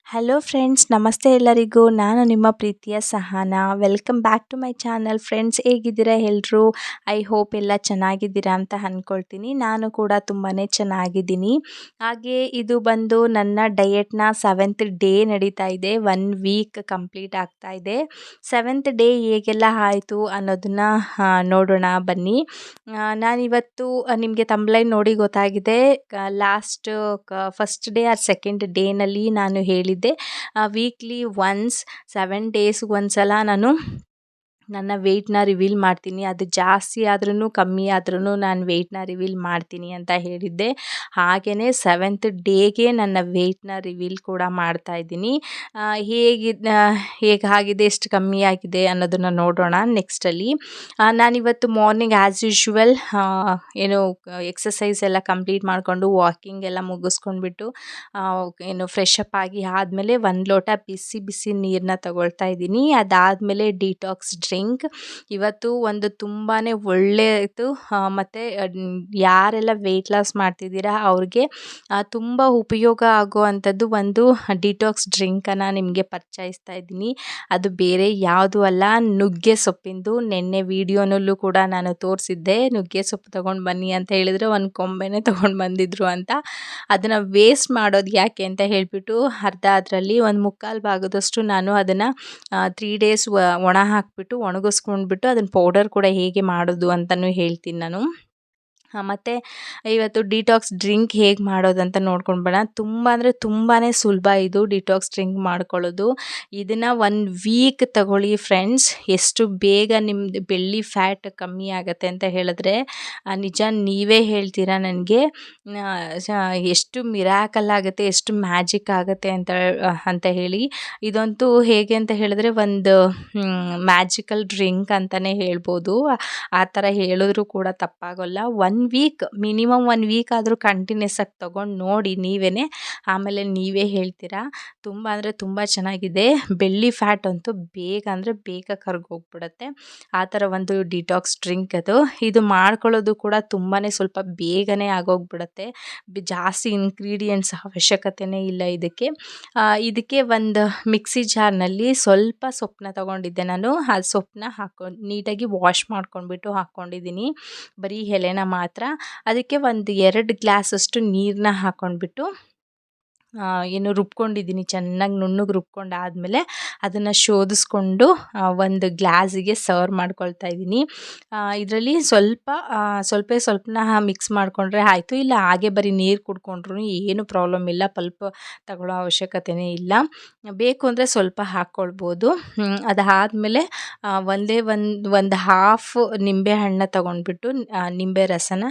Hello friends, ನಮಸ್ತೆ ಎಲ್ಲರಿಗೂ. ನಾನು ನಿಮ್ಮ ಪ್ರೀತಿಯ Sahana. Welcome back to my channel. Friends, ಹೇಗಿದ್ದೀರಾ ಎಲ್ಲರೂ? ಐ ಹೋಪ್ ಎಲ್ಲ ಚೆನ್ನಾಗಿದ್ದೀರಾ ಅಂತ ಅಂದ್ಕೊಳ್ತೀನಿ. ನಾನು ಕೂಡ ತುಂಬಾ ಚೆನ್ನಾಗಿದ್ದೀನಿ. ಹಾಗೆ ಇದು ಬಂದು ನನ್ನ ಡಯೆಟ್ನ 7th ಡೇ ನಡೀತಾ ಇದೆ. 1 ವೀಕ್ ಕಂಪ್ಲೀಟ್ ಆಗ್ತಾ ಇದೆ. 7th ಡೇ ಹೇಗೆಲ್ಲ ಆಯಿತು ಅನ್ನೋದನ್ನು ನೋಡೋಣ ಬನ್ನಿ. ನಾನಿವತ್ತು ನಿಮಗೆ ತಂಬ್ಲೈನ್ ನೋಡಿ ಗೊತ್ತಾಗಿದೆ. Last first day or second ಡೇನಲ್ಲಿ ನಾನು ಹೇಳಿದ್ದೆ ವೀಕ್ಲಿ ಒನ್ಸ್ 7 ಡೇಸ್ಗೆ ಒಂದ್ಸಲ ನಾನು ನನ್ನ ವೆಯ್ಟ್ನ ರಿವೀಲ್ ಮಾಡ್ತೀನಿ. ಅದು ಜಾಸ್ತಿ ಆದ್ರೂ ಕಮ್ಮಿ ಆದ್ರೂ ನಾನು ವೆಯ್ಟ್ನ ರಿವೀಲ್ ಮಾಡ್ತೀನಿ ಅಂತ ಹೇಳಿದ್ದೆ. ಹಾಗೆಯೇ 7th ಡೇಗೆ ನನ್ನ ವೆಯ್ಟ್ನ ರಿವೀಲ್ ಕೂಡ ಮಾಡ್ತಾಯಿದ್ದೀನಿ. ಹೇಗಾಗಿದೆ, ಎಷ್ಟು ಕಮ್ಮಿ ಆಗಿದೆ ಅನ್ನೋದನ್ನು ನೋಡೋಣ ನೆಕ್ಸ್ಟಲ್ಲಿ. ನಾನಿವತ್ತು ಮಾರ್ನಿಂಗ್ ಆ್ಯಸ್ ಯೂಶ್ವಲ್ ಎಕ್ಸಸೈಸ್ ಎಲ್ಲ ಕಂಪ್ಲೀಟ್ ಮಾಡಿಕೊಂಡು ವಾಕಿಂಗ್ ಎಲ್ಲ ಮುಗಿಸ್ಕೊಂಡ್ಬಿಟ್ಟು ಫ್ರೆಶ್ ಅಪ್ ಆಗಿ ಆದಮೇಲೆ 1 ಲೋಟ ಬಿಸಿ ಬಿಸಿ ನೀರನ್ನ ತಗೊಳ್ತಾ ಇದ್ದೀನಿ. ಅದಾದಮೇಲೆ ಡಿಟಾಕ್ಸ್ ಡ್ರಿಂಕ್. ಇವತ್ತು ಒಂದು ತುಂಬಾ ಒಳ್ಳೆಯದು ಮತ್ತು ಯಾರೆಲ್ಲ ವೆಯ್ಟ್ ಲಾಸ್ ಮಾಡ್ತಿದ್ದೀರಾ ಅವ್ರಿಗೆ ತುಂಬ ಉಪಯೋಗ ಆಗುವಂಥದ್ದು ಒಂದು ಡಿಟಾಕ್ಸ್ ಡ್ರಿಂಕನ್ನು ನಿಮಗೆ ಪರಿಚಯಿಸ್ತಾ ಇದ್ದೀನಿ. ಅದು ಬೇರೆ ಯಾವುದೂ ಅಲ್ಲ, ನುಗ್ಗೆ ಸೊಪ್ಪಿಂದು. ನೆನ್ನೆ ವೀಡಿಯೋನಲ್ಲೂ ಕೂಡ ನಾನು ತೋರಿಸಿದ್ದೆ. ನುಗ್ಗೆ ಸೊಪ್ಪು ತೊಗೊಂಡು ಬನ್ನಿ ಅಂತ ಹೇಳಿದರೆ ಒಂದು ಕೊಂಬೆನೇ ತೊಗೊಂಡು ಬಂದಿದ್ರು ಅಂತ. ಅದನ್ನು ವೇಸ್ಟ್ ಮಾಡೋದು ಯಾಕೆ ಅಂತ ಹೇಳಿಬಿಟ್ಟು ಅದರಲ್ಲಿ ಒಂದು 3/4 ಭಾಗದಷ್ಟು ನಾನು ಅದನ್ನು 3 ಡೇಸ್ ಒಣ ಹಾಕಿಬಿಟ್ಟು ಒಣಗಿಸ್ಕೊಂಡ್ಬಿಟ್ಟು ಅದನ್ನು ಪೌಡರ್ ಕೂಡ ಹೇಗೆ ಮಾಡೋದು ಅಂತಲೂ ಹೇಳ್ತೀನಿ ನಾನು. ಮತ್ತು ಇವತ್ತು ಡಿಟಾಕ್ಸ್ ಡ್ರಿಂಕ್ ಹೇಗೆ ಮಾಡೋದು ಅಂತ ನೋಡ್ಕೊಂಡು ಬರೋಣ. ತುಂಬ ಅಂದರೆ ತುಂಬಾ ಸುಲಭ ಇದು ಡಿಟಾಕ್ಸ್ ಡ್ರಿಂಕ್ ಮಾಡ್ಕೊಳ್ಳೋದು. ಇದನ್ನು 1 ವೀಕ್ ತಗೊಳ್ಳಿ ಫ್ರೆಂಡ್ಸ್. ಎಷ್ಟು ಬೇಗ ನಿಮ್ಮದು ಬೆಳ್ಳಿ ಫ್ಯಾಟ್ ಕಮ್ಮಿ ಆಗುತ್ತೆ ಅಂತ ಹೇಳಿದ್ರೆ ನಿಜ ನೀವೇ ಹೇಳ್ತೀರಾ ನನಗೆ ಎಷ್ಟು ಮಿರಾಕಲ್ ಆಗುತ್ತೆ, ಎಷ್ಟು ಮ್ಯಾಜಿಕ್ ಆಗುತ್ತೆ ಅಂತ ಹೇಳಿ. ಇದಂತೂ ಹೇಗೆ ಅಂತ ಹೇಳಿದ್ರೆ ಒಂದು ಮ್ಯಾಜಿಕಲ್ ಡ್ರಿಂಕ್ ಅಂತಲೇ ಹೇಳ್ಬೋದು. ಆ ಥರ ಹೇಳಿದ್ರೂ ಕೂಡ ತಪ್ಪಾಗೋಲ್ಲ. 1 ವೀಕ್ ಮಿನಿಮಮ್ 1 ವೀಕ್ ಆದರೂ ಕಂಟಿನ್ಯೂಸ್ ಆಗಿ ತೊಗೊಂಡು ನೋಡಿ ನೀವೇ. ಆಮೇಲೆ ನೀವೇ ಹೇಳ್ತೀರಾ. ತುಂಬ ಅಂದರೆ ತುಂಬ ಚೆನ್ನಾಗಿದೆ. ಬೆಳ್ಳಿ ಫ್ಯಾಟ್ ಅಂತೂ ಬೇಗ ಅಂದರೆ ಬೇಗ ಕರ್ಗೋಗ್ಬಿಡುತ್ತೆ. ಆ ಥರ ಒಂದು ಡಿಟಾಕ್ಸ್ ಡ್ರಿಂಕ್ ಅದು. ಇದು ಮಾಡ್ಕೊಳ್ಳೋದು ಕೂಡ ತುಂಬಾ ಸ್ವಲ್ಪ ಬೇಗನೆ ಆಗೋಗ್ಬಿಡುತ್ತೆ. ಜಾಸ್ತಿ ಇಂಗ್ರೀಡಿಯೆಂಟ್ಸ್ ಅವಶ್ಯಕತೆಯೇ ಇಲ್ಲ ಇದಕ್ಕೆ. ಇದಕ್ಕೆ ಒಂದು ಮಿಕ್ಸಿ ಜಾರ್ನಲ್ಲಿ ಸ್ವಲ್ಪ ಸೊಪ್ಪನ್ನ ತೊಗೊಂಡಿದ್ದೆ ನಾನು. ಆ ಸೊಪ್ಪನ್ನ ನೀಟಾಗಿ ವಾಶ್ ಮಾಡ್ಕೊಂಡ್ಬಿಟ್ಟು ಹಾಕ್ಕೊಂಡಿದ್ದೀನಿ, ಬರೀ ಎಲೆನ ಮಾತ್ರ. ಅದಕ್ಕೆ ಒಂದು 2 ಗ್ಲಾಸಷ್ಟು ನೀರನ್ನ ಹಾಕ್ಕೊಂಡ್ಬಿಟ್ಟು ರುಬ್ಕೊಂಡಿದ್ದೀನಿ. ಚೆನ್ನಾಗಿ ನುಣ್ಣಗೆ ರುಬ್ಕೊಂಡಾದಮೇಲೆ ಅದನ್ನು ಶೋಧಿಸ್ಕೊಂಡು ಒಂದು ಗ್ಲಾಸಿಗೆ ಸರ್ವ್ ಮಾಡ್ಕೊಳ್ತಾ ಇದ್ದೀನಿ. ಇದರಲ್ಲಿ ಸ್ವಲ್ಪನ ಮಿಕ್ಸ್ ಮಾಡಿಕೊಂಡ್ರೆ ಆಯಿತು. ಇಲ್ಲ ಹಾಗೆ ಬರೀ ನೀರು ಕುಡ್ಕೊಂಡ್ರೂ ಏನು ಪ್ರಾಬ್ಲಮ್ ಇಲ್ಲ. ಪಲ್ಪ್ ತಗೊಳ್ಳೋ ಅವಶ್ಯಕತೆಯೇ ಇಲ್ಲ. ಬೇಕು ಅಂದರೆ ಸ್ವಲ್ಪ ಹಾಕ್ಕೊಳ್ಬೋದು. ಅದಾದಮೇಲೆ ಒಂದು ಹಾಫ್ ನಿಂಬೆ ಹಣ್ಣು ತೊಗೊಂಡ್ಬಿಟ್ಟು ನಿಂಬೆ ರಸನ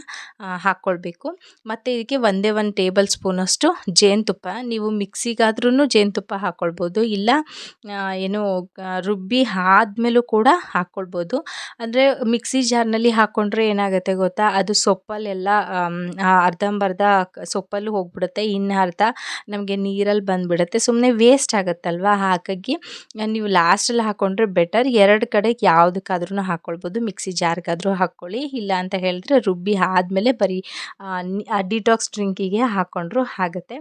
ಹಾಕ್ಕೊಳ್ಬೇಕು. ಮತ್ತು ಇದಕ್ಕೆ 1 ಟೇಬಲ್ ಸ್ಪೂನಷ್ಟು ಜೇನುತುಪ್ಪ. ನೀವು ಮಿಕ್ಸಿಗಾದ್ರೂ ಜೇನುತುಪ್ಪ ಹಾಕ್ಕೊಳ್ಬೋದು, ಇಲ್ಲ ರುಬ್ಬಿ ಆದಮೇಲೂ ಕೂಡ ಹಾಕ್ಕೊಳ್ಬೋದು. ಅಂದರೆ ಮಿಕ್ಸಿ ಜಾರ್ನಲ್ಲಿ ಹಾಕ್ಕೊಂಡ್ರೆ ಏನಾಗುತ್ತೆ ಗೊತ್ತಾ, ಅದು ಸೊಪ್ಪಲ್ಲೆಲ್ಲ ಅರ್ಧಂಬರ್ಧ ಸೊಪ್ಪಲ್ಲೂ ಹೋಗ್ಬಿಡುತ್ತೆ, ಇನ್ನು ಅರ್ಧ ನಮಗೆ ನೀರಲ್ಲಿ ಬಂದುಬಿಡುತ್ತೆ. ಸುಮ್ಮನೆ ವೇಸ್ಟ್ ಆಗುತ್ತಲ್ವ. ಹಾಗಾಗಿ ನೀವು ಲಾಸ್ಟಲ್ಲಿ ಹಾಕ್ಕೊಂಡ್ರೆ ಬೆಟರ್. 2 ಕಡೆಗೆ ಯಾವುದಕ್ಕಾದ್ರೂ ಹಾಕ್ಕೊಳ್ಬೋದು. ಮಿಕ್ಸಿ ಜಾರ್ಗಾದರೂ ಹಾಕ್ಕೊಳ್ಳಿ, ಇಲ್ಲ ಅಂತ ಹೇಳಿದ್ರೆ ರುಬ್ಬಿ ಆದಮೇಲೆ ಬರೀ ಡಿಟಾಕ್ಸ್ ಡ್ರಿಂಕಿಗೆ ಹಾಕ್ಕೊಂಡ್ರೂ ಆಗುತ್ತೆ.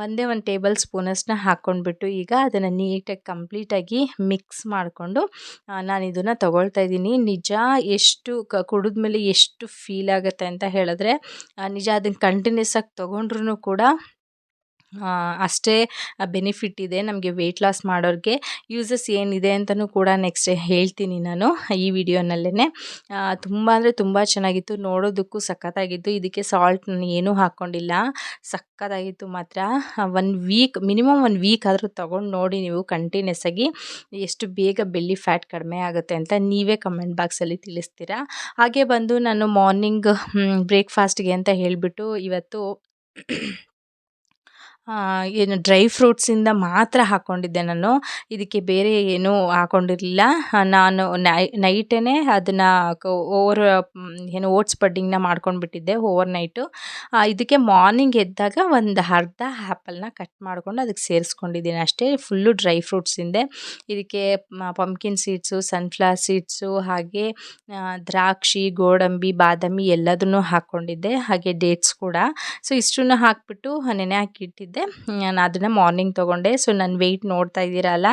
1 ಟೇಬಲ್ ಸ್ಪೂನಷ್ಟನ್ನ ಹಾಕ್ಕೊಂಡ್ಬಿಟ್ಟು ಈಗ ಅದನ್ನು ನೀಟಾಗಿ ಕಂಪ್ಲೀಟಾಗಿ ಮಿಕ್ಸ್ ಮಾಡಿಕೊಂಡು ನಾನು ಇದನ್ನು ತೊಗೊಳ್ತಾ ಇದ್ದೀನಿ. ನಿಜ ಎಷ್ಟು ಕುಡಿದ್ಮೇಲೆ ಎಷ್ಟು ಫೀಲ್ ಆಗುತ್ತೆ ಅಂತ ಹೇಳಿದ್ರೆ ನಿಜ ಅದನ್ನು ಕಂಟಿನ್ಯೂಸ್ ಆಗಿ ತೊಗೊಂಡ್ರೂ ಕೂಡ ಅಷ್ಟೇ ಬೆನಿಫಿಟ್ ಇದೆ ನಮಗೆ ವೆಯ್ಟ್ ಲಾಸ್ ಮಾಡೋರಿಗೆ. ಯೂಸಸ್ ಏನಿದೆ ಅಂತಲೂ ಕೂಡ ನೆಕ್ಸ್ಟ್ ಹೇಳ್ತೀನಿ ನಾನು ಈ ವಿಡಿಯೋನಲ್ಲೇ. ತುಂಬ ಅಂದರೆ ತುಂಬ ಚೆನ್ನಾಗಿತ್ತು, ನೋಡೋದಕ್ಕೂ ಸಖತ್ತಾಗಿತ್ತು. ಇದಕ್ಕೆ ಸಾಲ್ಟ್ ನಾನು ಏನೂ ಹಾಕ್ಕೊಂಡಿಲ್ಲ, ಸಖತ್ತಾಗಿತ್ತು ಮಾತ್ರ. 1 ವೀಕ್ ಮಿನಿಮಮ್ 1 ವೀಕ್ ಆದರೂ ತೊಗೊಂಡು ನೋಡಿ ನೀವು ಕಂಟಿನ್ಯೂಸ್ ಆಗಿ. ಎಷ್ಟು ಬೇಗ ಬೆಳ್ಳಿ ಫ್ಯಾಟ್ ಕಡಿಮೆ ಆಗುತ್ತೆ ಅಂತ ನೀವೇ ಕಮೆಂಟ್ ಬಾಕ್ಸಲ್ಲಿ ತಿಳಿಸ್ತೀರಾ. ಹಾಗೆ ಬಂದು ನಾನು ಮಾರ್ನಿಂಗ್ ಬ್ರೇಕ್ಫಾಸ್ಟ್ಗೆ ಅಂತ ಹೇಳಿಬಿಟ್ಟು ಇವತ್ತು ಡ್ರೈ ಫ್ರೂಟ್ಸಿಂದ ಮಾತ್ರ ಹಾಕ್ಕೊಂಡಿದ್ದೆ ನಾನು. ಇದಕ್ಕೆ ಬೇರೆ ಏನೂ ಹಾಕ್ಕೊಂಡಿರಲಿಲ್ಲ. ನಾನು ನೈಟೇ ಅದನ್ನು ಓಟ್ಸ್ ಪಡ್ಡಿಂಗ್ನ ಮಾಡ್ಕೊಂಡ್ಬಿಟ್ಟಿದ್ದೆ ಓವರ್ ನೈಟು. ಇದಕ್ಕೆ ಮಾರ್ನಿಂಗ್ ಎದ್ದಾಗ ಒಂದು ಅರ್ಧ ಆ್ಯಪಲ್ನ ಕಟ್ ಮಾಡಿಕೊಂಡು ಅದಕ್ಕೆ ಸೇರಿಸ್ಕೊಂಡಿದ್ದೀನಿ ಅಷ್ಟೇ. ಫುಲ್ಲು ಡ್ರೈ ಫ್ರೂಟ್ಸಿಂದೆ. ಇದಕ್ಕೆ ಪಂಪ್ಕಿನ್ ಸೀಡ್ಸು, ಸನ್ಫ್ಲವರ್ ಸೀಡ್ಸು, ಹಾಗೆ ದ್ರಾಕ್ಷಿ, ಗೋಡಂಬಿ, ಬಾದಾಮಿ ಎಲ್ಲದನ್ನೂ ಹಾಕ್ಕೊಂಡಿದ್ದೆ, ಹಾಗೆ ಡೇಟ್ಸ್ ಕೂಡ. ಸೊ ಇಷ್ಟನ್ನು ಹಾಕಿಬಿಟ್ಟು ನೆನೆ ಹಾಕಿಟ್ಟಿದ್ದೆ. ಆಗಿದ್ದೆ. ನಾನು ಅದನ್ನು ಮಾರ್ನಿಂಗ್ ತೊಗೊಂಡೆ. ಸೊ ನನ್ನ ವೆಯ್ಟ್ ನೋಡ್ತಾ ಇದ್ದೀರಲ್ಲ,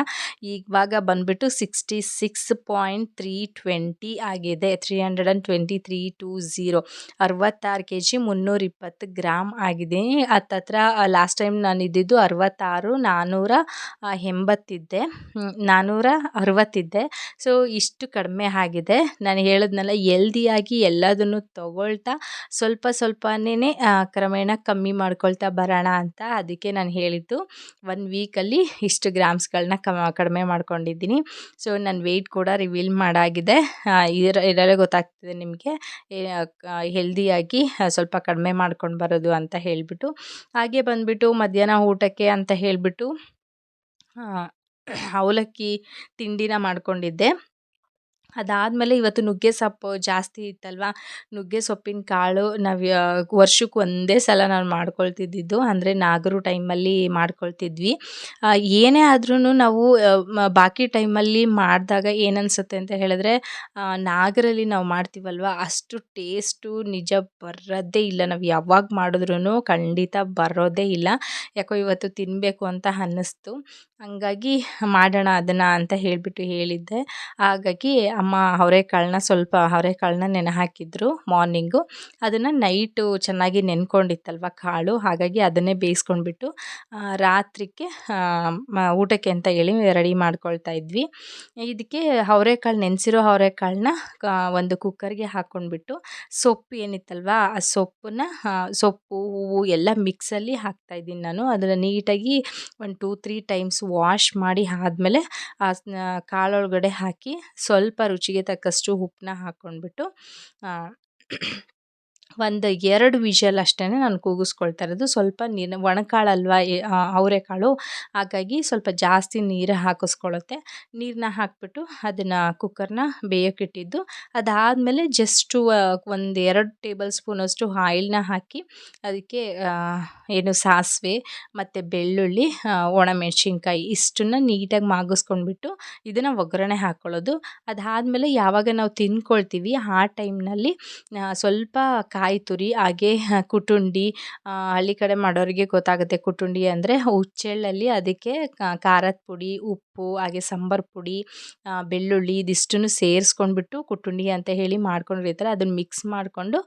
ಇವಾಗ ಬಂದುಬಿಟ್ಟು 66.320 ಆಗಿದೆ. 323.20 66 kg 320 ಗ್ರಾಮ್ ಆಗಿದೆ. ಹತ್ತತ್ರ ಲಾಸ್ಟ್ ಟೈಮ್ ನಾನು ಇದ್ದಿದ್ದು 66, 480 460 ಸೊ ಇಷ್ಟು ಕಡಿಮೆ ಆಗಿದೆ. ನಾನು ಹೇಳಿದ್ನಲ್ಲ, ಎಲ್ದಿಯಾಗಿ ಎಲ್ಲದನ್ನು ತಗೊಳ್ತಾ ಸ್ವಲ್ಪ ಸ್ವಲ್ಪನೇ ಕ್ರಮೇಣ ಕಮ್ಮಿ ಮಾಡ್ಕೊಳ್ತಾ ಬರೋಣ ಅಂತ. ಅದಕ್ಕೆ ನಾನು ಹೇಳಿದ್ದು 1 ವೀಕಲ್ಲಿ ಇಷ್ಟು ಗ್ರಾಮ್ಸ್ಗಳನ್ನ ಕಡಿಮೆ ಮಾಡ್ಕೊಂಡಿದ್ದೀನಿ. ಸೊ ನನ್ನ ವೆಯ್ಟ್ ಕೂಡ ರಿವೀಲ್ ಮಾಡಾಗಿದೆ. ಇದರಲ್ಲೇ ಗೊತ್ತಾಗ್ತಿದೆ ನಿಮಗೆ ಹೆಲ್ದಿಯಾಗಿ ಸ್ವಲ್ಪ ಕಡಿಮೆ ಮಾಡ್ಕೊಂಡು ಬರೋದು ಅಂತ ಹೇಳಿಬಿಟ್ಟು. ಹಾಗೆ ಬಂದುಬಿಟ್ಟು ಮಧ್ಯಾಹ್ನ ಊಟಕ್ಕೆ ಅಂತ ಹೇಳಿಬಿಟ್ಟು ಅವಲಕ್ಕಿ ತಿಂಡಿನ ಮಾಡ್ಕೊಂಡಿದ್ದೆ. ಅದಾದಮೇಲೆ ಇವತ್ತು ನುಗ್ಗೆ ಸೊಪ್ಪು ಜಾಸ್ತಿ ಇತ್ತಲ್ವ, ನುಗ್ಗೆ ಸೊಪ್ಪಿನ ಕಾಳು ನಾವು ವರ್ಷಕ್ಕೆ ಒಂದೇ ಸಲ ನಾವು ಮಾಡ್ಕೊಳ್ತಿದ್ದಿದ್ದು, ಅಂದರೆ ನಾಗರು ಟೈಮಲ್ಲಿ ಮಾಡ್ಕೊಳ್ತಿದ್ವಿ. ಏನೇ ಆದ್ರೂ ನಾವು ಬಾಕಿ ಟೈಮಲ್ಲಿ ಮಾಡಿದಾಗ ಏನನ್ಸುತ್ತೆ ಅಂತ ಹೇಳಿದ್ರೆ, ನಾಗರಲ್ಲಿ ನಾವು ಮಾಡ್ತೀವಲ್ವ ಅಷ್ಟು ಟೇಸ್ಟು ನಿಜ ಬರೋದೇ ಇಲ್ಲ. ನಾವು ಯಾವಾಗ ಮಾಡಿದ್ರೂ ಖಂಡಿತ ಬರೋದೇ ಇಲ್ಲ. ಯಾಕೋ ಇವತ್ತು ತಿನ್ನಬೇಕು ಅಂತ ಅನ್ನಿಸ್ತು. ಹಂಗಾಗಿ ಮಾಡೋಣ ಅದನ್ನು ಅಂತ ಹೇಳಿದ್ದೆ. ಹಾಗಾಗಿ ಅಮ್ಮ ಸ್ವಲ್ಪ ಅವರೆಕಾಳನ್ನ ನೆನೆ ಹಾಕಿದ್ರು ಮಾರ್ನಿಂಗು. ಅದನ್ನು ನೈಟು ಚೆನ್ನಾಗಿ ನೆನ್ಕೊಂಡಿತ್ತಲ್ವ ಕಾಳು, ಹಾಗಾಗಿ ಅದನ್ನೇ ಬೇಯಿಸ್ಕೊಂಡ್ಬಿಟ್ಟು ರಾತ್ರಿಗೆ ಊಟಕ್ಕೆ ಅಂತ ಹೇಳಿ ರೆಡಿ ಮಾಡ್ಕೊಳ್ತಾ ಇದ್ವಿ. ಇದಕ್ಕೆ ನೆನೆಸಿರೋ ಅವರೆಕಾಳನ್ನ ಒಂದು ಕುಕ್ಕರ್ಗೆ ಹಾಕ್ಕೊಂಡ್ಬಿಟ್ಟು ಸೊಪ್ಪು ಏನಿತ್ತಲ್ವ ಆ ಸೊಪ್ಪು ಹೂವು ಎಲ್ಲ ಮಿಕ್ಸಲ್ಲಿ ಹಾಕ್ತಾಯಿದ್ದೀನಿ ನಾನು. ಅದನ್ನು ನೀಟಾಗಿ 1-2-3 ಟೈಮ್ಸ್ ವಾಶ್ ಮಾಡಿ ಆದಮೇಲೆ ಕಾಳೊಳಗಡೆ ಹಾಕಿ ಸ್ವಲ್ಪ ರುಚಿಗೆ ತಕ್ಕಷ್ಟು ಉಪ್ಪನ್ನ ಹಾಕ್ಕೊಂಡ್ಬಿಟ್ಟು ಒಂದು 2 ವಿಷಲ್ ಅಷ್ಟೇ ನಾನು ಕೂಗಿಸ್ಕೊಳ್ತಾ ಇರೋದು. ಸ್ವಲ್ಪ ಒಣಕಾಳಲ್ವ ಅವರೆಕಾಳು, ಹಾಗಾಗಿ ಸ್ವಲ್ಪ ಜಾಸ್ತಿ ನೀರು ಹಾಕಿಸ್ಕೊಳ್ಳುತ್ತೆ. ನೀರನ್ನ ಹಾಕಿಬಿಟ್ಟು ಅದನ್ನು ಕುಕ್ಕರ್ನ ಬೇಯೋಕ್ಕಿಟ್ಟಿದ್ದು. ಅದಾದಮೇಲೆ ಜಸ್ಟು 1-2 ಟೇಬಲ್ ಸ್ಪೂನಷ್ಟು ಆಯಿಲ್ನ ಹಾಕಿ ಅದಕ್ಕೆ ಸಾಸಿವೆ ಮತ್ತು ಬೆಳ್ಳುಳ್ಳಿ, ಒಣಮೆಣ್ಸಿನ್ಕಾಯಿ ಇಷ್ಟನ್ನು ನೀಟಾಗಿ ಮಾಗಿಸ್ಕೊಂಡ್ಬಿಟ್ಟು ಇದನ್ನು ಒಗ್ಗರಣೆ ಹಾಕ್ಕೊಳ್ಳೋದು. ಅದಾದಮೇಲೆ ಯಾವಾಗ ನಾವು ತಿಂದ್ಕೊಳ್ತೀವಿ ಆ ಟೈಮ್ನಲ್ಲಿ ಸ್ವಲ್ಪ ಕಾಯಿ ತುರಿ, ಹಾಗೆ ಕುಟುಂಡಿ, ಹಳ್ಳಿ ಕಡೆ ಮಾಡೋರಿಗೆ ಗೊತ್ತಾಗುತ್ತೆ ಕುಟುಂಡಿ ಅಂದರೆ ಹುಚ್ಚೆಳ್ಳಲ್ಲಿ ಅದಕ್ಕೆ ಖಾರದ ಪುಡಿ, ಉಪ್ಪು, ಹಾಗೆ ಸಾಂಬಾರು ಪುಡಿ, ಬೆಳ್ಳುಳ್ಳಿ ಇದಿಷ್ಟನ್ನು ಸೇರಿಸ್ಕೊಂಡ್ಬಿಟ್ಟು ಕುಟುಂಡಿ ಅಂತ ಹೇಳಿ ಮಾಡ್ಕೊಂಡಿರ್ತಾರೆ. ಅದನ್ನು ಮಿಕ್ಸ್ ಮಾಡಿಕೊಂಡು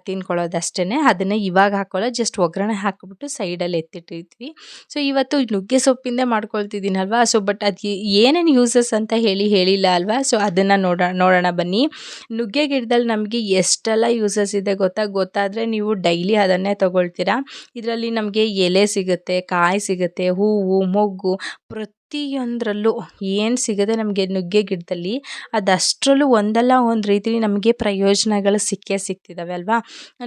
ತಿನ್ಕೊಳ್ಳೋದು ಅಷ್ಟೇ. ಅದನ್ನು ಇವಾಗ ಹಾಕೋಲ್ಲ, ಜಸ್ಟ್ ಒಗ್ಗರಣೆ ಹಾಕಿಬಿಟ್ಟು ಸೈಡಲ್ಲಿ ಎತ್ತಿಟ್ಟಿರ್ತೀವಿ. ಸೊ ಇವತ್ತು ನುಗ್ಗೆ ಸೊಪ್ಪಿಂದ ಮಾಡ್ಕೊಳ್ತಿದ್ದೀನಲ್ವ, ಸೊ ಬಟ್ ಅದು ಏನೇನು ಯೂಸಸ್ ಅಂತ ಹೇಳಿಲ್ಲ ಅಲ್ವಾ. ಸೊ ಅದನ್ನು ನೋಡೋಣ ಬನ್ನಿ. ನುಗ್ಗೆ ಗಿಡದಲ್ಲಿ ನಮಗೆ ಎಷ್ಟೆಲ್ಲ ಯೂಸಸ್ ಇದೆ ಗೊತ್ತಾದರೆ ನೀವು ಡೈಲಿ ಅದನ್ನೇ ತಗೊಳ್ತೀರಾ. ಇದರಲ್ಲಿ ನಮಗೆ ಎಲೆ ಸಿಗುತ್ತೆ, ಕಾಯಿ ಸಿಗುತ್ತೆ, ಹೂವು, ಮೊಗ್ಗು, ಪ್ರತಿಯೊಂದರಲ್ಲೂ ಏನು ಸಿಗದೆ ನಮಗೆ ನುಗ್ಗೆ ಗಿಡದಲ್ಲಿ ಅದಷ್ಟರಲ್ಲೂ ಒಂದಲ್ಲ ಒಂದು ರೀತಿಲಿ ನಮಗೆ ಪ್ರಯೋಜನಗಳು ಸಿಗ್ತಿದ್ದಾವೆ ಅಲ್ವಾ.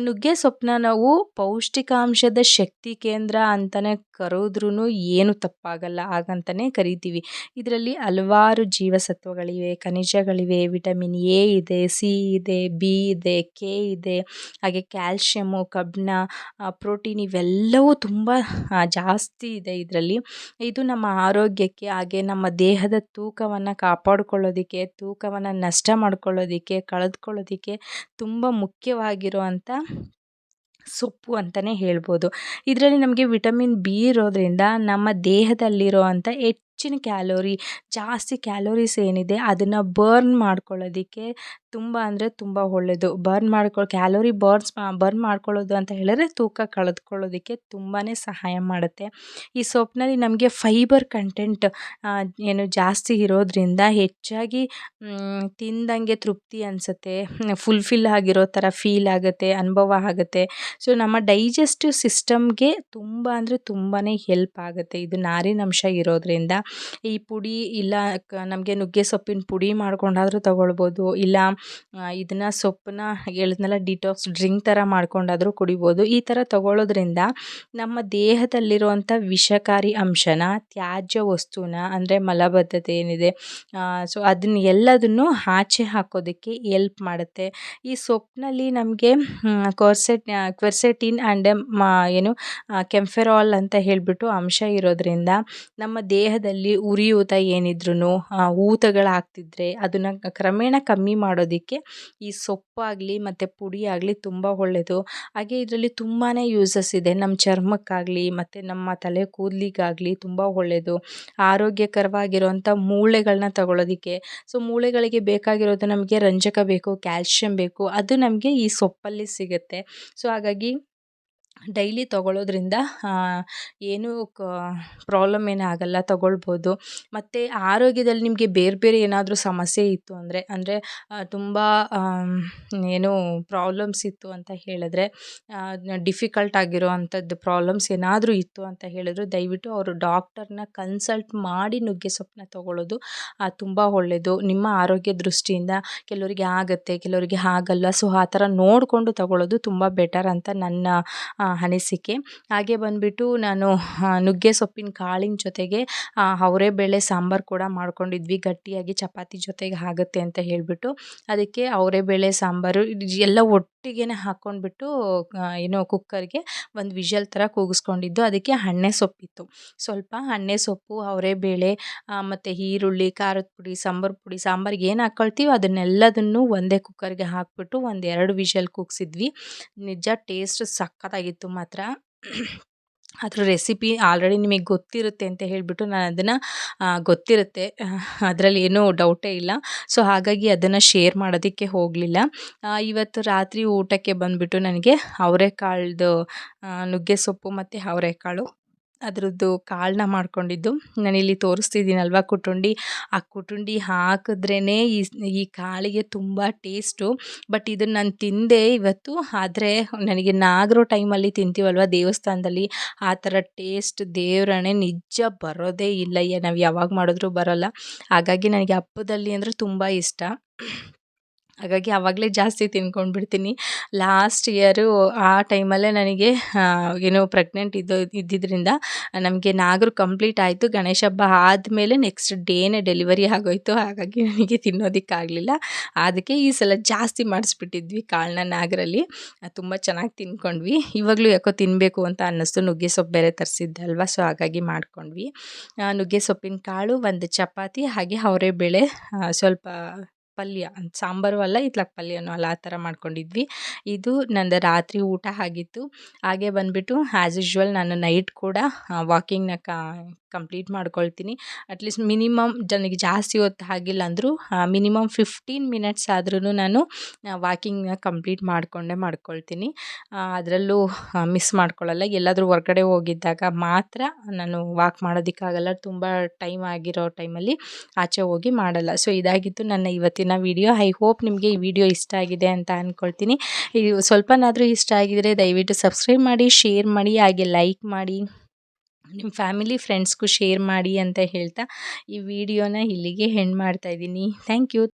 ನುಗ್ಗೆ ಸೊಪ್ಪನ್ನ ನಾವು ಪೌಷ್ಟಿಕಾಂಶದ ಶಕ್ತಿ ಕೇಂದ್ರ ಅಂತಲೇ ಕರೆದ್ರೂ ಏನು ತಪ್ಪಾಗಲ್ಲ, ಹಾಗಂತಲೇ ಕರಿತೀವಿ. ಇದರಲ್ಲಿ ಹಲವಾರು ಜೀವಸತ್ವಗಳಿವೆ, ಖನಿಜಗಳಿವೆ, ವಿಟಮಿನ್ ಎ ಇದೆ, ಸಿ ಇದೆ, ಬಿ ಇದೆ, ಕೆ ಇದೆ, ಹಾಗೆ ಕ್ಯಾಲ್ಶಿಯಮ್ಮು, ಕಬ್ಬಿಣ, ಪ್ರೋಟೀನ್ ಇವೆಲ್ಲವೂ ತುಂಬ ಜಾಸ್ತಿ ಇದೆ ಇದರಲ್ಲಿ. ಇದು ನಮ್ಮ ಆರೋಗ್ಯಕ್ಕೆ, ಹಾಗೆ ನಮ್ಮ ದೇಹದ ತೂಕವನ್ನು ಕಾಪಾಡಿಕೊಳ್ಳೋದಕ್ಕೆ, ತೂಕವನ್ನು ನಷ್ಟ ಮಾಡ್ಕೊಳ್ಳೋದಕ್ಕೆ, ಕಳೆದುಕೊಳ್ಳೋದಕ್ಕೆ ತುಂಬ ಮುಖ್ಯವಾಗಿರುವಂಥ ಸೊಪ್ಪು ಅಂತಲೇ ಹೇಳ್ಬೋದು. ಇದರಲ್ಲಿ ನಮಗೆ ವಿಟಮಿನ್ ಬಿ ಇರೋದ್ರಿಂದ ನಮ್ಮ ದೇಹದಲ್ಲಿರುವಂಥ ಹೆಚ್ಚಿನ ಜಾಸ್ತಿ ಕ್ಯಾಲೋರೀಸ್ ಏನಿದೆ ಅದನ್ನು ಬರ್ನ್ ಮಾಡ್ಕೊಳ್ಳೋದಕ್ಕೆ ತುಂಬ ಅಂದರೆ ತುಂಬ ಒಳ್ಳೆಯದು. ಬರ್ನ್ ಮಾಡ್ಕೊಳ್ಳೋದು ಅಂತ ಹೇಳಿದ್ರೆ ತೂಕ ಕಳೆದುಕೊಳ್ಳೋದಕ್ಕೆ ತುಂಬಾ ಸಹಾಯ ಮಾಡುತ್ತೆ. ಈ ಸೊಪ್ಪಿನಲ್ಲಿ ನಮಗೆ ಫೈಬರ್ ಕಂಟೆಂಟ್ ಜಾಸ್ತಿ ಇರೋದ್ರಿಂದ ಹೆಚ್ಚಾಗಿ ತಿಂದಂಗೆ ತೃಪ್ತಿ ಅನಿಸುತ್ತೆ, ಫುಲ್ಫಿಲ್ ಆಗಿರೋ ಥರ ಫೀಲ್ ಆಗುತ್ತೆ, ಅನುಭವ ಆಗುತ್ತೆ. ಸೊ ನಮ್ಮ ಡೈಜೆಸ್ಟಿವ್ ಸಿಸ್ಟಮ್ಗೆ ತುಂಬ ಅಂದರೆ ತುಂಬಾ ಹೆಲ್ಪ್ ಆಗುತ್ತೆ ಇದು ನಾರಿನಂಶ ಇರೋದ್ರಿಂದ. ಈ ಪುಡಿ ಇಲ್ಲ ನಮಗೆ ನುಗ್ಗೆ ಸೊಪ್ಪಿನ ಪುಡಿ ಮಾಡ್ಕೊಂಡಾದರೂ ತಗೊಳ್ಬೋದು, ಇಲ್ಲ ಇದನ್ನು ಸೊಪ್ಪನ್ನ ಹೇಳಿದ್ನಲ್ಲ ಡಿಟಾಕ್ಸ್ ಡ್ರಿಂಕ್ ಥರ ಮಾಡ್ಕೊಂಡಾದರೂ ಕುಡಿಬೋದು. ಈ ಥರ ತಗೊಳ್ಳೋದ್ರಿಂದ ನಮ್ಮ ದೇಹದಲ್ಲಿರುವಂಥ ವಿಷಕಾರಿ ಅಂಶನ, ತ್ಯಾಜ್ಯ ವಸ್ತುನ ಅಂದರೆ ಮಲಬದ್ಧತೆ ಏನಿದೆ, ಸೊ ಎಲ್ಲದನ್ನು ಆಚೆ ಹಾಕೋದಕ್ಕೆ ಹೆಲ್ಪ್ ಮಾಡುತ್ತೆ. ಈ ಸೊಪ್ಪಿನಲ್ಲಿ ನಮಗೆ ಕ್ವೆರ್ಸೆಟಿನ್ ಆ್ಯಂಡ್ ಕೆಂಫೆರಾಲ್ ಅಂತ ಹೇಳಿಬಿಟ್ಟು ಅಂಶ ಇರೋದ್ರಿಂದ ನಮ್ಮ ದೇಹದಲ್ಲಿ ಅಲ್ಲಿ ಉರಿಯೂತ ಏನಿದ್ರೂ ಊತಗಳಾಗ್ತಿದ್ರೆ ಅದನ್ನು ಕ್ರಮೇಣ ಕಮ್ಮಿ ಮಾಡೋದಕ್ಕೆ ಈ ಸೊಪ್ಪಾಗಲಿ ಮತ್ತು ಪುಡಿ ಆಗಲಿ ತುಂಬ ಒಳ್ಳೆಯದು. ಹಾಗೆ ಇದರಲ್ಲಿ ತುಂಬಾ ಯೂಸಸ್ ಇದೆ. ನಮ್ಮ ಚರ್ಮಕ್ಕಾಗಲಿ ಮತ್ತು ನಮ್ಮ ತಲೆ ಕೂದಲಿಗಾಗಲಿ ತುಂಬ ಒಳ್ಳೆಯದು. ಆರೋಗ್ಯಕರವಾಗಿರುವಂಥ ಮೂಳೆಗಳನ್ನ ತಗೊಳ್ಳೋದಕ್ಕೆ. ಸೊ ಮೂಳೆಗಳಿಗೆ ಬೇಕಾಗಿರೋದು ನಮಗೆ ರಂಜಕ ಬೇಕು, ಕ್ಯಾಲ್ಶಿಯಂ ಬೇಕು, ಅದು ನಮಗೆ ಈ ಸೊಪ್ಪಲ್ಲಿ ಸಿಗುತ್ತೆ. ಸೊ ಹಾಗಾಗಿ ಡೈಲಿ ತಗೊಳ್ಳೋದ್ರಿಂದ ಏನೂ ಪ್ರಾಬ್ಲಮ್ ಏನಾಗಲ್ಲ, ತಗೊಳ್ಬೋದು. ಮತ್ತು ಆರೋಗ್ಯದಲ್ಲಿ ನಿಮಗೆ ಬೇರೆ ಬೇರೆ ಏನಾದರೂ ಸಮಸ್ಯೆ ಇತ್ತು ಅಂದರೆ ತುಂಬ ಏನು ಪ್ರಾಬ್ಲಮ್ಸ್ ಇತ್ತು ಅಂತ ಹೇಳಿದ್ರೆ, ಡಿಫಿಕಲ್ಟ್ ಆಗಿರೋ ಅಂಥದ್ದು ಪ್ರಾಬ್ಲಮ್ಸ್ ಏನಾದರೂ ಇತ್ತು ಅಂತ ಹೇಳಿದ್ರು ದಯವಿಟ್ಟು ಅವರು ಡಾಕ್ಟರ್ನ ಕನ್ಸಲ್ಟ್ ಮಾಡಿ ನುಗ್ಗೆ ಸೊಪ್ಪನ್ನ ತಗೊಳ್ಳೋದು ತುಂಬ ಒಳ್ಳೆಯದು. ನಿಮ್ಮ ಆರೋಗ್ಯ ದೃಷ್ಟಿಯಿಂದ ಕೆಲವರಿಗೆ ಆಗುತ್ತೆ, ಕೆಲವರಿಗೆ ಆಗಲ್ಲ. ಸೊ ಆ ಥರ ನೋಡಿಕೊಂಡು ತಗೊಳ್ಳೋದು ತುಂಬ ಬೆಟರ್ ಅಂತ ನನ್ನ ಅನಿಸಿಕೆ. ಹಾಗೆ ಬಂದುಬಿಟ್ಟು ನಾನು ನುಗ್ಗೆ ಸೊಪ್ಪಿನ ಕಾಳಿನ ಜೊತೆಗೆ ಅವರೆಬೇಳೆ ಸಾಂಬಾರು ಕೂಡ ಮಾಡ್ಕೊಂಡಿದ್ವಿ. ಗಟ್ಟಿಯಾಗಿ ಚಪಾತಿ ಜೊತೆಗೆ ಆಗುತ್ತೆ ಅಂತ ಹೇಳಿಬಿಟ್ಟು ಅದಕ್ಕೆ ಅವರೆಬೇಳೆ ಸಾಂಬಾರು ಎಲ್ಲ ಒಟ್ಟಿಗೆ ಹಾಕ್ಕೊಂಡ್ಬಿಟ್ಟು ಏನೋ ಕುಕ್ಕರ್ಗೆ ಒಂದು ವಿಷಲ್ ಥರ ಕೂಗಿಸ್ಕೊಂಡಿದ್ದು. ಅದಕ್ಕೆ ಹಣ್ಣೆ ಸೊಪ್ಪಿತ್ತು, ಸ್ವಲ್ಪ ಹಣ್ಣೆ ಸೊಪ್ಪು, ಅವರೆಬೇಳೆ ಮತ್ತು ಈರುಳ್ಳಿ, ಖಾರದ ಪುಡಿ, ಸಾಂಬಾರಿಗೆ ಏನು ಹಾಕ್ಕೊಳ್ತೀವೋ ಅದನ್ನೆಲ್ಲದನ್ನು ಒಂದೇ ಕುಕ್ಕರ್ಗೆ ಹಾಕ್ಬಿಟ್ಟು ಒಂದು 2 ವಿಷಲ್ ಕೂಗಿಸಿದ್ವಿ. ನಿಜ ಟೇಸ್ಟ್ ಸಖತ್ತಾಗಿತ್ತು ಮಾತ್ರ. ಅದ್ರ ರೆಸಿಪಿ ಆಲ್ರೆಡಿ ನಿಮಗೆ ಗೊತ್ತಿರುತ್ತೆ ಅಂತ ಹೇಳಿಬಿಟ್ಟು ನಾನು ಅದನ್ನು ಗೊತ್ತಿರುತ್ತೆ, ಅದರಲ್ಲಿ ಏನೂ ಡೌಟೇ ಇಲ್ಲ. ಸೊ ಹಾಗಾಗಿ ಅದನ್ನು ಶೇರ್ ಮಾಡೋದಕ್ಕೆ ಹೋಗಲಿಲ್ಲ. ಇವತ್ತು ರಾತ್ರಿ ಊಟಕ್ಕೆ ಬಂದುಬಿಟ್ಟು ನನಗೆ ಅವರೆಕಾಳ್ದು ನುಗ್ಗೆ ಸೊಪ್ಪು ಮತ್ತು ಅವರೆಕಾಳು ಅದರದ್ದು ಕಾಳನ್ನ ಮಾಡ್ಕೊಂಡಿದ್ದು. ನಾನಿಲ್ಲಿ ತೋರಿಸ್ತಿದ್ದೀನಲ್ವ ಕುಟುಂಡಿ, ಆ ಕುಟುಂಡಿ ಹಾಕಿದ್ರೇ ಈ ಕಾಳಿಗೆ ತುಂಬ ಟೇಸ್ಟು. ಬಟ್ ಇದನ್ನು ನಾನು ತಿಂದೆ ಇವತ್ತು. ಆದರೆ ನನಗೆ ನಾಗರೋ ಟೈಮಲ್ಲಿ ತಿಂತೀವಲ್ವ ದೇವಸ್ಥಾನದಲ್ಲಿ, ಆ ಥರ ಟೇಸ್ಟ್ ದೇವ್ರಣೆ ನಿಜ ಬರೋದೇ ಇಲ್ಲ. ನಾವು ಯಾವಾಗ ಮಾಡಿದ್ರೂ ಬರೋಲ್ಲ. ಹಾಗಾಗಿ ನನಗೆ ಹಬ್ಬದಲ್ಲಿ ಅಂದರೆ ತುಂಬ ಇಷ್ಟ. ಹಾಗಾಗಿ ಆವಾಗಲೇ ಜಾಸ್ತಿ ತಿನ್ಕೊಂಡ್ಬಿಡ್ತೀನಿ. ಲಾಸ್ಟ್ ಇಯರು ಆ ಟೈಮಲ್ಲೇ ನನಗೆ ಏನೋ ಪ್ರೆಗ್ನೆಂಟ್ ಇದ್ದಿದ್ದರಿಂದ ನಮಗೆ ನಾಗರು ಕಂಪ್ಲೀಟ್ ಆಯಿತು. ಗಣೇಶ ಹಬ್ಬ ಆದಮೇಲೆ ನೆಕ್ಸ್ಟ್ ಡೇನೇ ಡೆಲಿವರಿ ಆಗೋಯಿತು. ಹಾಗಾಗಿ ನನಗೆ ತಿನ್ನೋದಕ್ಕಾಗಲಿಲ್ಲ. ಅದಕ್ಕೆ ಈ ಸಲ ಜಾಸ್ತಿ ಮಾಡಿಸ್ಬಿಟ್ಟಿದ್ವಿ ಕಾಳನ್ನ ನಾಗರಲ್ಲಿ. ತುಂಬ ಚೆನ್ನಾಗಿ ತಿನ್ಕೊಂಡ್ವಿ. ಇವಾಗಲೂ ಯಾಕೋ ತಿನ್ನಬೇಕು ಅಂತ ಅನ್ನಿಸ್ತು. ನುಗ್ಗೆ ಸೊಪ್ಪು ಬೇರೆ ತರಿಸಿದ್ದೆ ಅಲ್ವಾ, ಸೊ ಹಾಗಾಗಿ ಮಾಡ್ಕೊಂಡ್ವಿ. ನುಗ್ಗೆ ಸೊಪ್ಪಿನ ಕಾಳು, ಒಂದು ಚಪಾತಿ, ಹಾಗೆ ಅವರೆಬೇಳೆ, ಸ್ವಲ್ಪ ಪಲ್ಯ, ಸಾಂಬಾರು ಅಲ್ಲ ಇತ್ಲಾಗ ಪಲ್ಯನೂ ಅಲ್ಲ, ಆ ಥರ ಮಾಡ್ಕೊಂಡಿದ್ವಿ. ಇದು ನಂದು ರಾತ್ರಿ ಊಟ ಆಗಿತ್ತು. ಹಾಗೆ ಬಂದುಬಿಟ್ಟು ಆ್ಯಸ್ ಯೂಶ್ವಲ್ ನಾನು ನೈಟ್ ಕೂಡ ವಾಕಿಂಗ್ನ ಕಂಪ್ಲೀಟ್ ಮಾಡ್ಕೊಳ್ತೀನಿ. ಅಟ್ಲೀಸ್ಟ್ ಮಿನಿಮಮ್ ನನಗೆ ಜಾಸ್ತಿ ಹೊತ್ತು ಆಗಿಲ್ಲ ಅಂದರೂ ಮಿನಿಮಮ್ 15 ಮಿನಿಟ್ಸ್ ಆದ್ರೂ ನಾನು ವಾಕಿಂಗ್ನ ಕಂಪ್ಲೀಟ್ ಮಾಡ್ಕೊಳ್ತೀನಿ. ಅದರಲ್ಲೂ ಮಿಸ್ ಮಾಡ್ಕೊಳ್ಳಲ್ಲ. ಎಲ್ಲಾದರೂ ಹೊರ್ಗಡೆ ಹೋಗಿದ್ದಾಗ ಮಾತ್ರ ನಾನು ವಾಕ್ ಮಾಡೋದಕ್ಕಾಗಲ್ಲ, ತುಂಬ ಟೈಮ್ ಆಗಿರೋ ಟೈಮಲ್ಲಿ ಆಚೆ ಹೋಗಿ ಮಾಡಲ್ಲ. ಸೊ ಇದಾಗಿತ್ತು ನನ್ನ ಇವತ್ತಿನ ವಿಡಿಯೋ. ಐ ಹೋಪ್ ನಿಮಗೆ ಈ ವಿಡಿಯೋ ಇಷ್ಟ ಆಗಿದೆ ಅಂತ ಅಂದ್ಕೊಳ್ತೀನಿ. ಇದು ಸ್ವಲ್ಪನಾದರೂ ಇಷ್ಟ ಆಗಿದರೆ ದಯವಿಟ್ಟು ಸಬ್ಸ್ಕ್ರೈಬ್ ಮಾಡಿ, ಶೇರ್ ಮಾಡಿ, ಹಾಗೆ ಲೈಕ್ ಮಾಡಿ, ನಿಮ್ಮ ಫ್ಯಾಮಿಲಿ ಫ್ರೆಂಡ್ಸ್ಗೂ ಶೇರ್ ಮಾಡಿ ಅಂತ ಹೇಳ್ತಾ ಈ ವಿಡಿಯೋನ ಇಲ್ಲಿಗೆ ಎಂಡ್ ಮಾಡ್ತಾಯಿದ್ದೀನಿ. Thank you.